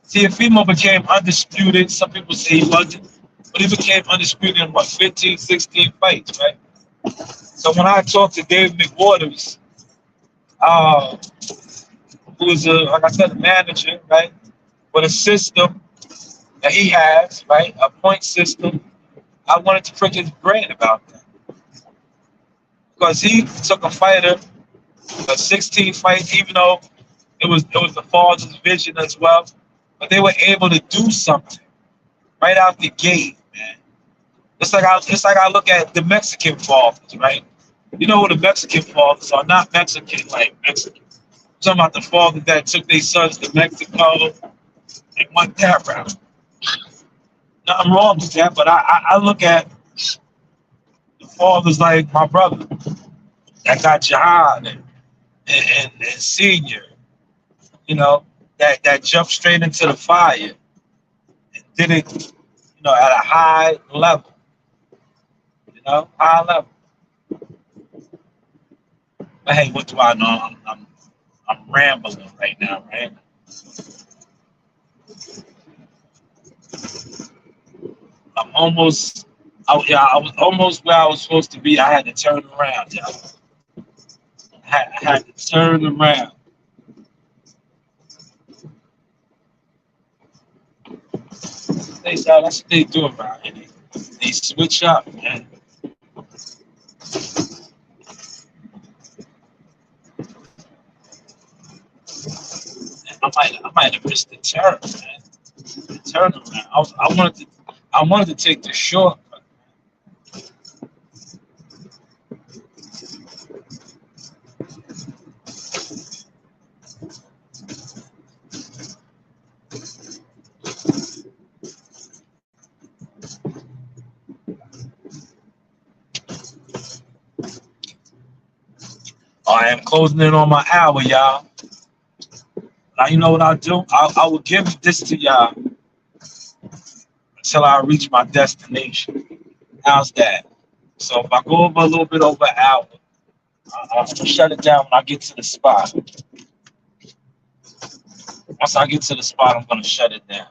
Teofimo became undisputed. Some people say he wasn't, but he became undisputed in 15, 16 fights, right? So when I talk to David McWaters, who is like I said, a manager, right? With a system that he has, right? A point system. I wanted to prick his brain about that because he took a fighter, a 16 fight, even though it was the father's vision as well, but they were able to do something right out the gate, man. It's like I look at the Mexican fathers, right? You know what the Mexican fathers are not Mexican like Mexican. I'm talking about the fathers that took their sons to Mexico and went that route. Nothing wrong with that, but I look at the fathers like my brother that got jihad and senior, you know, that jumped straight into the fire and did it, at a high level, high level. But hey, what do I know? I'm rambling right now, right? I'm almost, I was almost where I was supposed to be. I had to turn around, yeah. I had to turn around. That's what they do around here. They switch up, man. I might have missed the turn, man. The turnaround. I wanted to take the short. I am closing in on my hour, y'all. Now you know what I'll do? I will give this to y'all until I reach my destination. How's that? So if I go over a little bit over an hour, I'll shut it down when I get to the spot. Once I get to the spot, I'm gonna shut it down.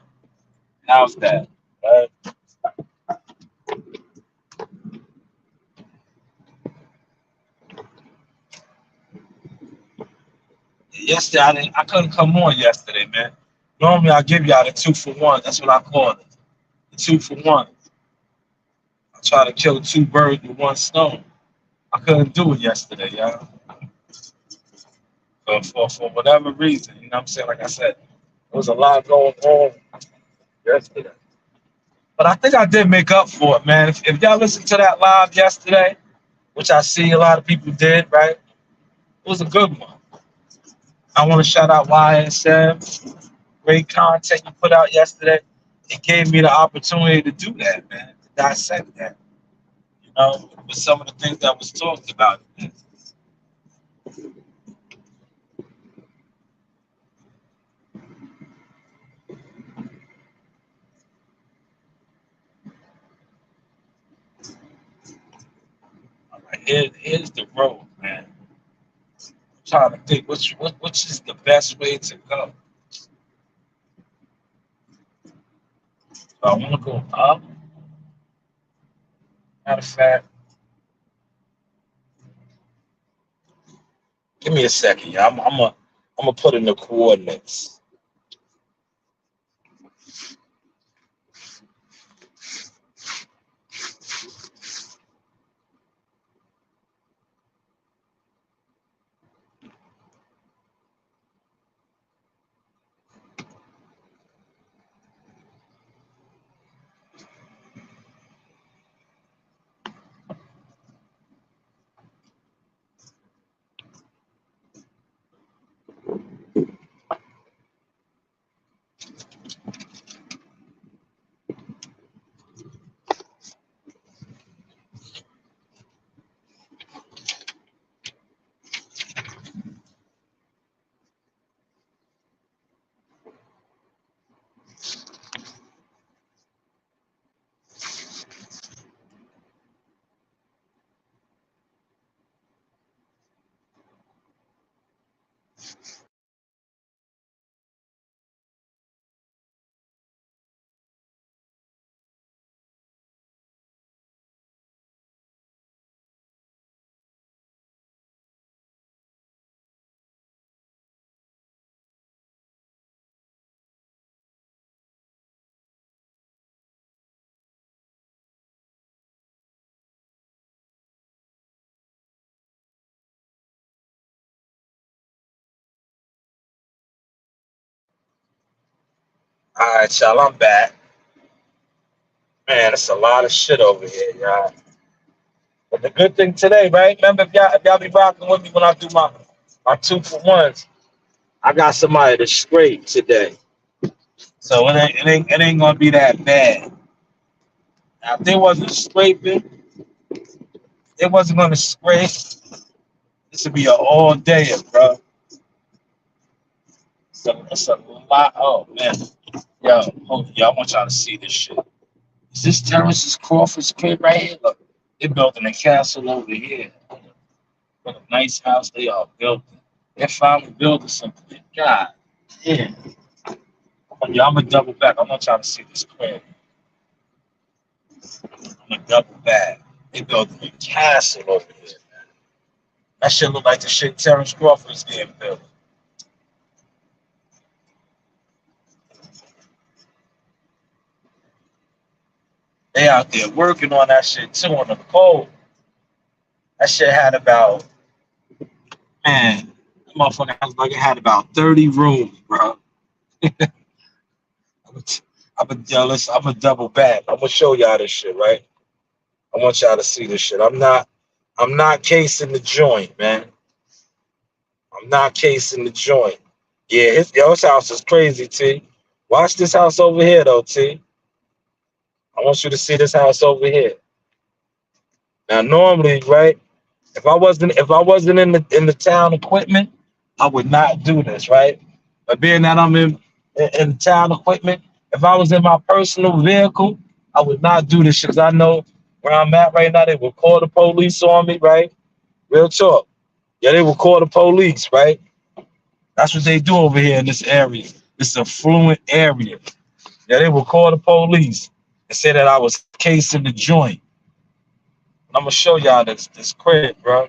How's that? Right? Yesterday, I couldn't come on yesterday, man. Normally, I give y'all the 2-for-1. That's what I call it. The 2-for-1. I try to kill two birds with one stone. I couldn't do it yesterday, y'all. For whatever reason, you know what I'm saying? Like I said, there was a lot going on yesterday. But I think I did make up for it, man. If y'all listened to that live yesterday, which I see a lot of people did, right? It was a good one. I want to shout out YSM. Great content you put out yesterday. It gave me the opportunity to do that, man. To dissect that, with some of the things that was talked about. Man. All right, here's the road, man. I'm trying to think which is the best way to go. So I want to go up. Matter of fact, give me a second, yeah. I'm gonna put in the coordinates. All right, y'all, I'm back. Man, it's a lot of shit over here, y'all. But the good thing today, right? Remember, if y'all be rocking with me when I do my 2-for-1s, I got somebody to scrape today. So it ain't gonna be that bad. Now, if they wasn't scraping, they wasn't gonna scrape. This would be an all day, bro. So it's a lot. Oh man, yo, I want y'all to see this shit. Is this Terrence's Crawford's crib right here? Look, they're building a castle over here. What a nice house they are building. They're finally building something. God damn. Yo, I'm gonna double back. I want y'all to see this crib. I'm gonna double back. They building a castle over here. That shit look like the shit Terrence Crawford is getting built. They out there working on that shit too on the pole. That shit had about, man, that motherfucker house like it had about 30 rooms, bro. I'm gonna double back. I'm gonna show y'all this shit, right? I want y'all to see this shit. I'm not casing the joint, man. I'm not casing the joint. Yeah, his house is crazy, T. Watch this house over here though, T. I want you to see this house over here. Now normally, right? If I wasn't in the town equipment, I would not do this, right? But being that I'm in town equipment, if I was in my personal vehicle, I would not do this shit. 'Cause I know where I'm at right now, they will call the police on me, right? Real talk. Yeah, they will call the police, right? That's what they do over here in this area. This affluent area. Yeah, they will call the police and say that I was casing the joint. I'm gonna show y'all this crib, bro.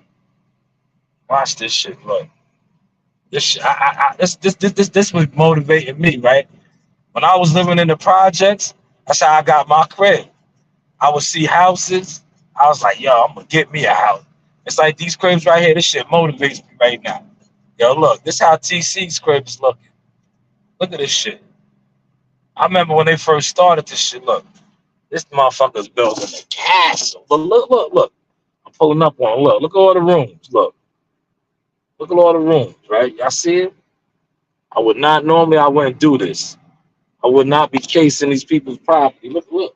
Watch this shit, look. This was motivating me, right? When I was living in the projects, that's how I got my crib. I would see houses. I was like, yo, I'm gonna get me a house. It's like these cribs right here. This shit motivates me right now. Yo, look, this how TC's crib is looking. Look at this shit. I remember when they first started this shit. Look, this motherfucker's building a castle. Look. I'm pulling up on. Look at all the rooms. Look at all the rooms. Right? Y'all see it? I would not normally. I wouldn't do this. I would not be casing these people's property. Look.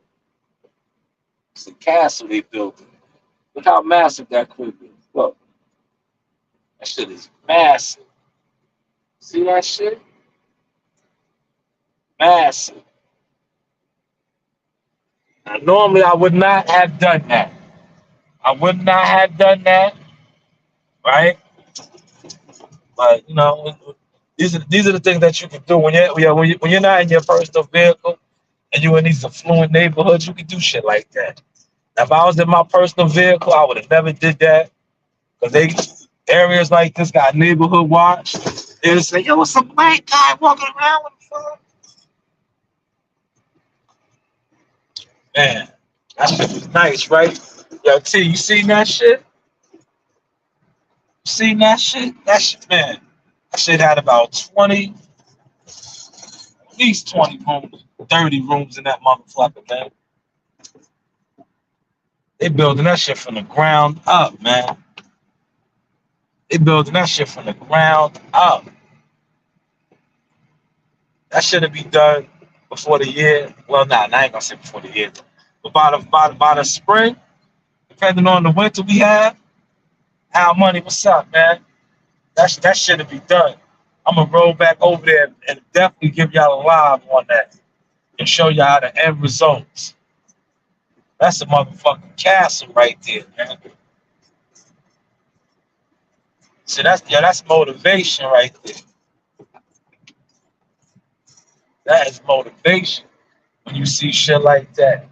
It's a castle they built. Look how massive that crib is. Look. That shit is massive. See that shit? Massive. Now, normally, I would not have done that. I would not have done that, right? But you know, these are the things that you can do when you're not in your personal vehicle and you're in these affluent neighborhoods. You can do shit like that. Now, if I was in my personal vehicle, I would have never did that because they areas like this got neighborhood watch. They would say, "Yo, it's a black guy walking around with a phone." Man, that shit was nice, right? Yo, T, you seen that shit? You seen that shit? That shit, man. That shit had about 20, at least 20 rooms, 30 rooms in that motherfucker, man. They building that shit from the ground up, man. They building that shit from the ground up. That should be done before the year. Well, nah, I ain't gonna say before the year. But by the spring, depending on the winter we have, how money, what's up, man? That should be done. I'm gonna roll back over there and definitely give y'all a live on that and show y'all the end results. That's a motherfucking castle right there, man. So that's motivation right there. That is motivation when you see shit like that.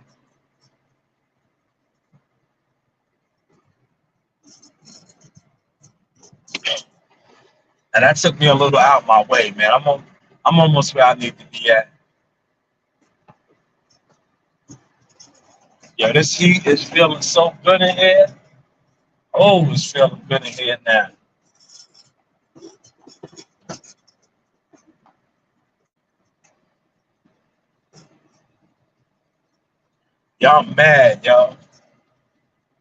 And that took me a little out my way, man. I'm almost where I need to be at. Yo, this heat is feeling so good in here. Oh, it's feeling good in here now. Y'all mad, yo.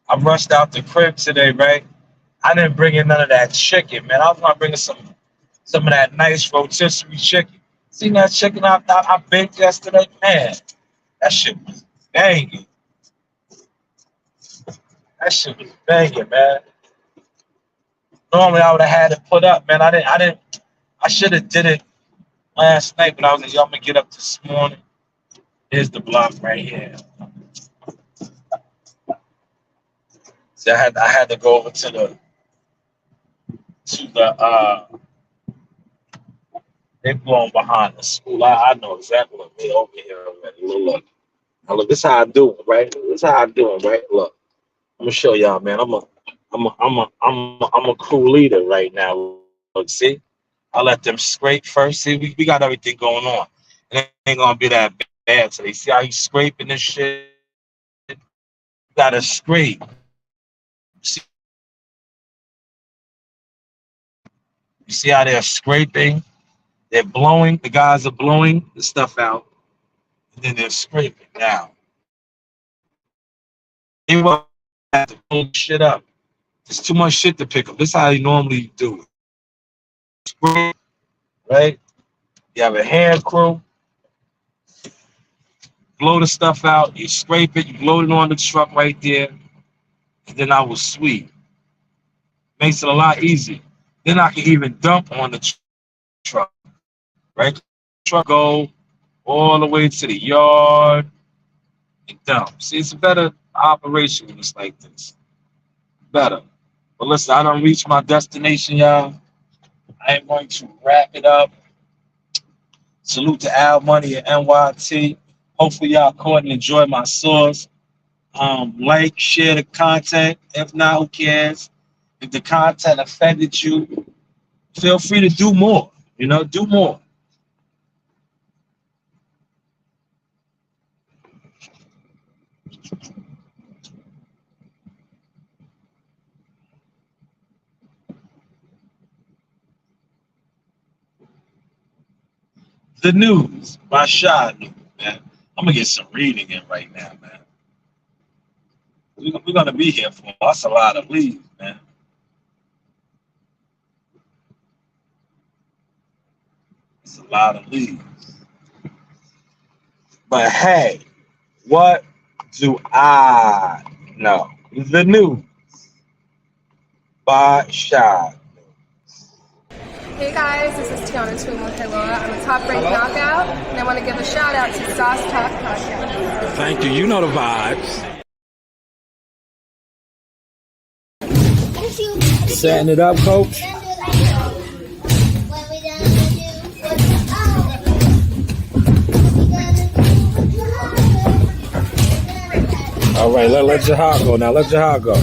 I rushed out the crib today, right? I didn't bring in none of that chicken, man. I was gonna bring in some of that nice rotisserie chicken. Seen that chicken I baked yesterday? Man, that shit was banging. That shit was banging, man. Normally I would have had it put up, man. I should have did it last night, but I was like, yo, I'm gonna get up this morning. Here's the block right here. So I had to go over to the they blowing behind the school. I know exactly what they over here already. Look. Now look, this how I do it, right? This how I do it, right? Look. I'm gonna show y'all, man. I'm a crew leader right now. Look, see? I let them scrape first. See, we got everything going on. It ain't gonna be that bad today. See how he's scraping this shit? You gotta scrape. See, you see how they're scraping? They're blowing. The guys are blowing the stuff out, and then they're scraping now. They won't have to pull shit up. There's too much shit to pick up. This is how you normally do it. Scrape, right? You have a hand crew. Blow the stuff out. You scrape it. You load it on the truck right there. And then I will sweep. Makes it a lot easier. Then I can even dump on the truck. Right? Truck go all the way to the yard and dump. See, it's a better operation when it's like this. Better. But listen, I don't reach my destination, y'all. I am going to wrap it up. Salute to Al Money at NYT. Hopefully y'all caught and enjoyed my sauce. Like, share the content. If not, who cares? If the content offended you, feel free to do more. Do more. The news by Shy News, man. I'm gonna get some reading in right now, man. We're gonna be here for us a lot of leaves, man. It's a lot of leaves. But hey, what do I know? The news by Shy. Hey guys, this is Tiana Tuimu-Heloa. I'm a top-ranked knockout, and I want to give a shout-out to Sauce Talk Podcast. Thank you. You know the vibes. Setting it up, coach. All right, let Jahar go now. Let Jahar go.